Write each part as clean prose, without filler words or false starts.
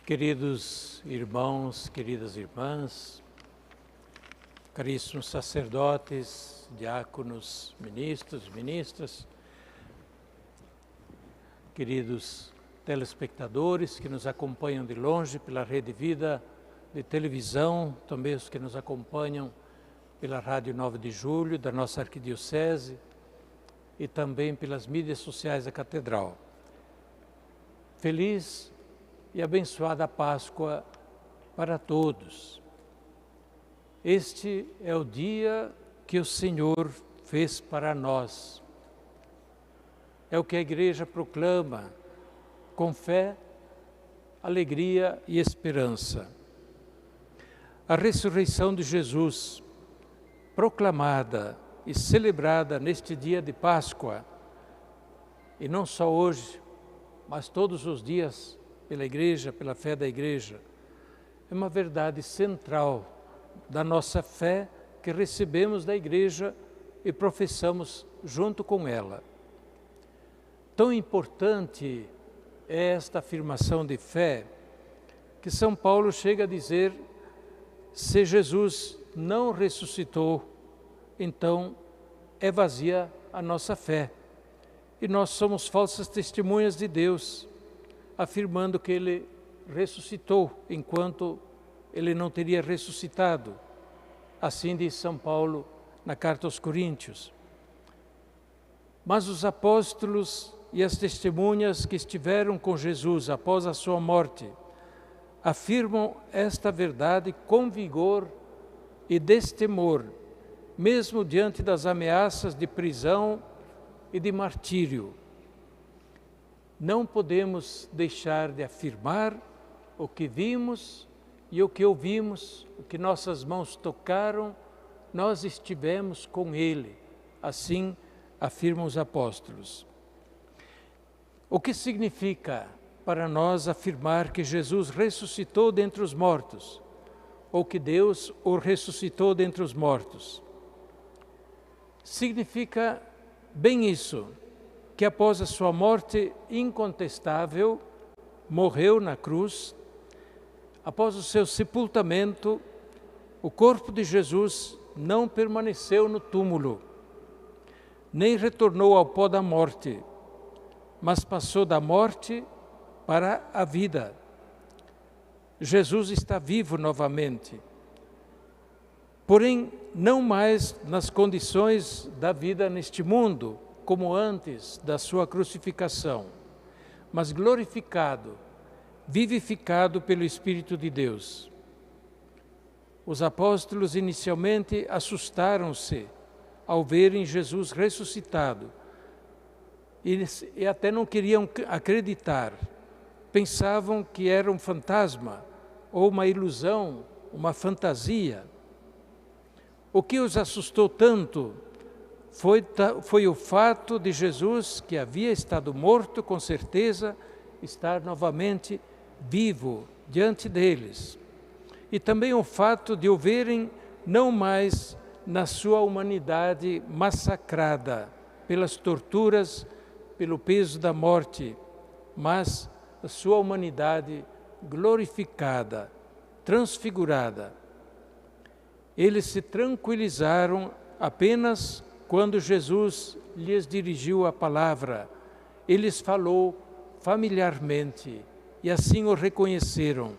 Queridos irmãos, queridas irmãs, caríssimos sacerdotes, diáconos, ministros, ministras, queridos telespectadores que nos acompanham de longe pela Rede Vida de televisão, também os que nos acompanham pela Rádio 9 de Julho da nossa Arquidiocese e também pelas mídias sociais da Catedral. Feliz e abençoada Páscoa para todos. Este é o dia que o Senhor fez para nós. É o que a Igreja proclama com fé, alegria e esperança. A ressurreição de Jesus, proclamada e celebrada neste dia de Páscoa, e não só hoje, mas todos os dias pela Igreja, pela fé da Igreja, é uma verdade central da nossa fé que recebemos da Igreja e professamos junto com ela. Tão importante é esta afirmação de fé que São Paulo chega a dizer: se Jesus não ressuscitou, então é vazia a nossa fé. E nós somos falsas testemunhas de Deus, afirmando que Ele ressuscitou, enquanto Ele não teria ressuscitado. Assim diz São Paulo na carta aos Coríntios. Mas os apóstolos e as testemunhas que estiveram com Jesus após a sua morte afirmam esta verdade com vigor e destemor, mesmo diante das ameaças de prisão e de martírio. Não podemos deixar de afirmar o que vimos e o que ouvimos, o que nossas mãos tocaram, nós estivemos com Ele. Assim afirmam os apóstolos. O que significa para nós afirmar que Jesus ressuscitou dentre os mortos, ou que Deus o ressuscitou dentre os mortos? Significa bem isso, que após a sua morte incontestável, morreu na cruz. Após o seu sepultamento, o corpo de Jesus não permaneceu no túmulo, nem retornou ao pó da morte, mas passou da morte para a vida. Jesus está vivo novamente, porém não mais nas condições da vida neste mundo, como antes da sua crucificação, mas glorificado, vivificado pelo Espírito de Deus. Os apóstolos inicialmente assustaram-se ao verem Jesus ressuscitado e até não queriam acreditar. Pensavam que era um fantasma ou uma ilusão, uma fantasia. O que os assustou tanto foi o fato de Jesus, que havia estado morto, com certeza, estar novamente vivo diante deles. E também o fato de o verem não mais na sua humanidade massacrada pelas torturas, pelo peso da morte, mas a sua humanidade glorificada, transfigurada. Eles se tranquilizaram apenas quando Jesus lhes dirigiu a palavra. Eles falou familiarmente e assim o reconheceram.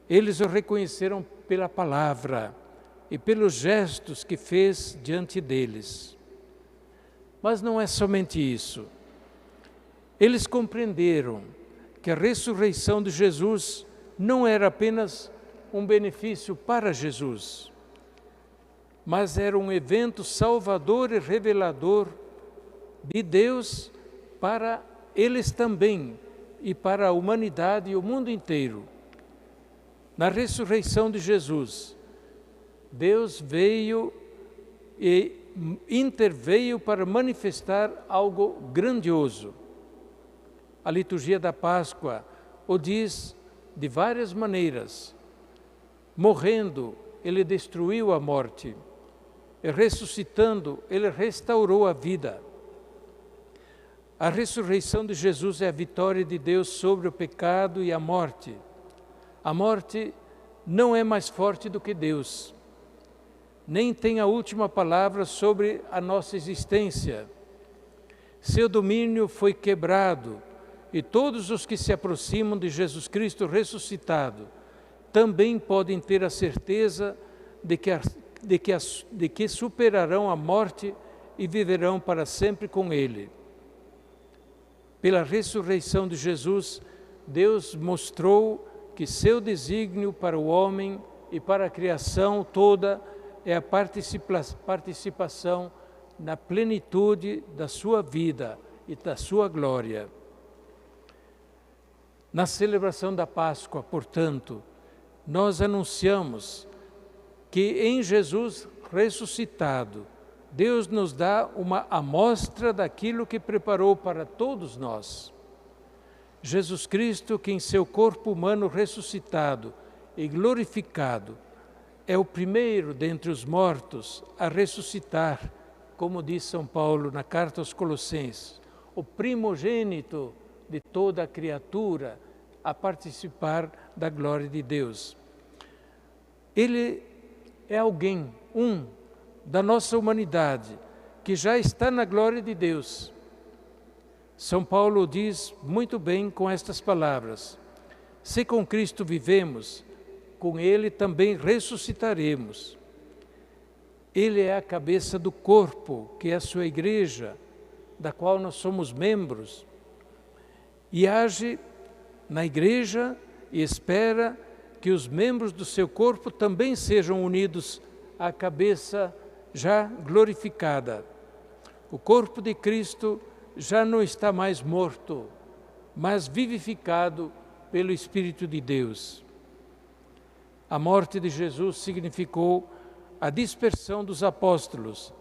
Eles o reconheceram pela palavra e pelos gestos que fez diante deles. Mas não é somente isso. Eles compreenderam que a ressurreição de Jesus não era apenas um benefício para Jesus, mas era um evento salvador e revelador de Deus para eles também e para a humanidade e o mundo inteiro. Na ressurreição de Jesus, Deus veio e interveio para manifestar algo grandioso. A liturgia da Páscoa o diz de várias maneiras. Morrendo, Ele destruiu a morte. E ressuscitando, Ele restaurou a vida. A ressurreição de Jesus é a vitória de Deus sobre o pecado e a morte. A morte não é mais forte do que Deus, nem tem a última palavra sobre a nossa existência. Seu domínio foi quebrado e todos os que se aproximam de Jesus Cristo ressuscitado também podem ter a certeza de que superarão a morte e viverão para sempre com Ele. Pela ressurreição de Jesus, Deus mostrou que seu desígnio para o homem e para a criação toda é a participação na plenitude da sua vida e da sua glória. Na celebração da Páscoa, portanto, nós anunciamos que em Jesus ressuscitado, Deus nos dá uma amostra daquilo que preparou para todos nós. Jesus Cristo, que em seu corpo humano ressuscitado e glorificado, é o primeiro dentre os mortos a ressuscitar, como diz São Paulo na carta aos Colossenses, o primogênito de toda a criatura a participar da glória de Deus. Ele é alguém, da nossa humanidade, que já está na glória de Deus. São Paulo diz muito bem com estas palavras: se com Cristo vivemos, com Ele também ressuscitaremos. Ele é a cabeça do corpo, que é a sua igreja, da qual nós somos membros, e age na igreja e espera que os membros do seu corpo também sejam unidos à cabeça já glorificada. O corpo de Cristo já não está mais morto, mas vivificado pelo Espírito de Deus. A morte de Jesus significou a dispersão dos apóstolos,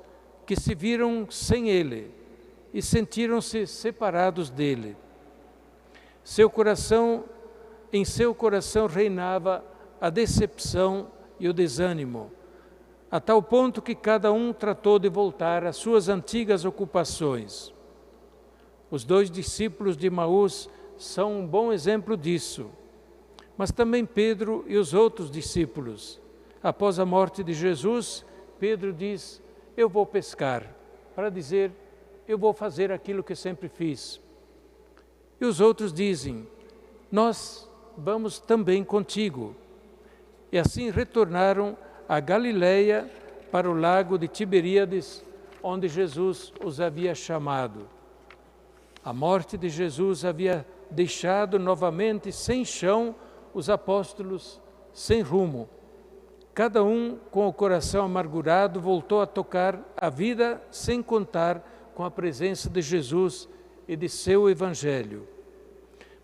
que se viram sem Ele e sentiram-se separados dele. Em seu coração reinava a decepção e o desânimo, a tal ponto que cada um tratou de voltar às suas antigas ocupações. Os 2 discípulos de Emaús são um bom exemplo disso, mas também Pedro e os outros discípulos. Após a morte de Jesus, Pedro diz: eu vou pescar, para dizer, eu vou fazer aquilo que sempre fiz. E os outros dizem: nós vamos também contigo. E assim retornaram a Galileia, para o lago de Tiberíades, onde Jesus os havia chamado. A morte de Jesus havia deixado novamente sem chão os apóstolos sem rumo. Cada um, com o coração amargurado, voltou a tocar a vida sem contar com a presença de Jesus e de seu Evangelho.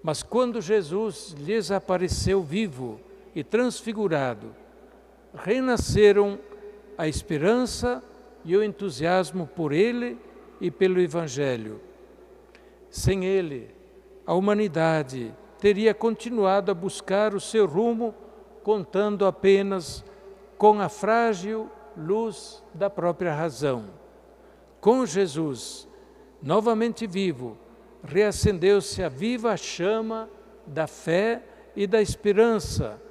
Mas quando Jesus lhes apareceu vivo e transfigurado, renasceram a esperança e o entusiasmo por Ele e pelo Evangelho. Sem Ele, a humanidade teria continuado a buscar o seu rumo, contando apenas com a frágil luz da própria razão. Com Jesus, novamente vivo, reacendeu-se a viva chama da fé e da esperança,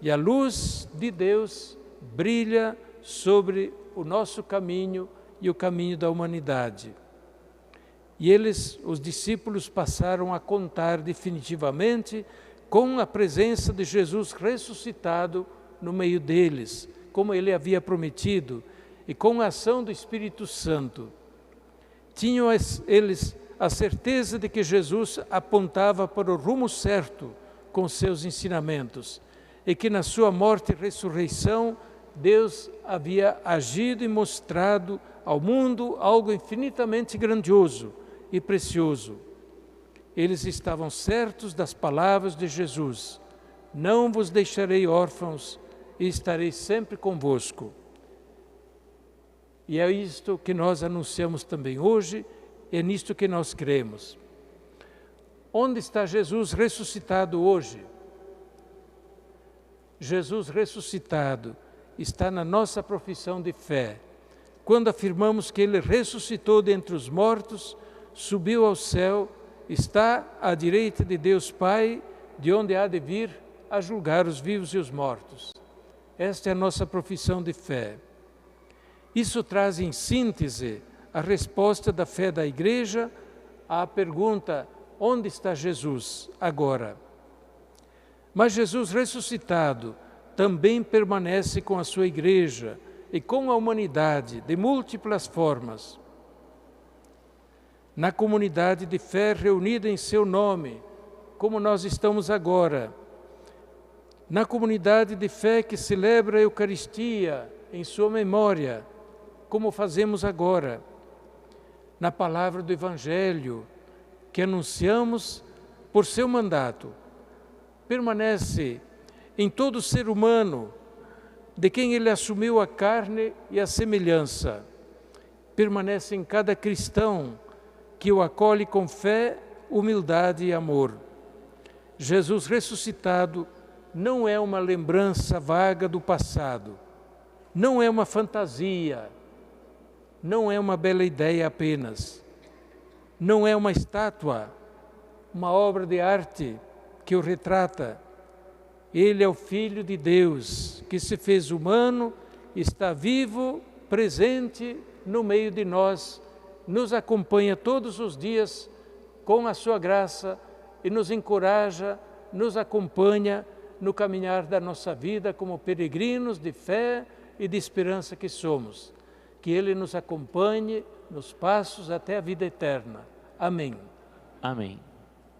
e a luz de Deus brilha sobre o nosso caminho e o caminho da humanidade. E os discípulos, passaram a contar definitivamente com a presença de Jesus ressuscitado no meio deles, como Ele havia prometido, e com a ação do Espírito Santo. Tinham eles a certeza de que Jesus apontava para o rumo certo com seus ensinamentos, e que na sua morte e ressurreição Deus havia agido e mostrado ao mundo algo infinitamente grandioso e precioso. Eles estavam certos das palavras de Jesus: não vos deixarei órfãos e estarei sempre convosco. E é isto que nós anunciamos também hoje, é nisto que nós cremos. Onde está Jesus ressuscitado hoje? Jesus ressuscitado está na nossa profissão de fé, quando afirmamos que Ele ressuscitou dentre os mortos, subiu ao céu, está à direita de Deus Pai, de onde há de vir a julgar os vivos e os mortos. Esta é a nossa profissão de fé. Isso traz em síntese a resposta da fé da Igreja à pergunta: onde está Jesus agora? Mas Jesus ressuscitado também permanece com a sua Igreja e com a humanidade de múltiplas formas. Na comunidade de fé reunida em seu nome, como nós estamos agora. Na comunidade de fé que celebra a Eucaristia em sua memória, como fazemos agora. Na palavra do Evangelho, que anunciamos por seu mandato, permanece em todo ser humano, de quem ele assumiu a carne e a semelhança. Permanece em cada cristão que o acolhe com fé, humildade e amor. Jesus ressuscitado não é uma lembrança vaga do passado, não é uma fantasia, não é uma bela ideia apenas, não é uma estátua, uma obra de arte que o retrata. Ele é o Filho de Deus, que se fez humano, está vivo, presente no meio de nós, nos acompanha todos os dias com a sua graça e nos encoraja, nos acompanha no caminhar da nossa vida como peregrinos de fé e de esperança que somos. Que Ele nos acompanhe nos passos até a vida eterna. Amém. Amém.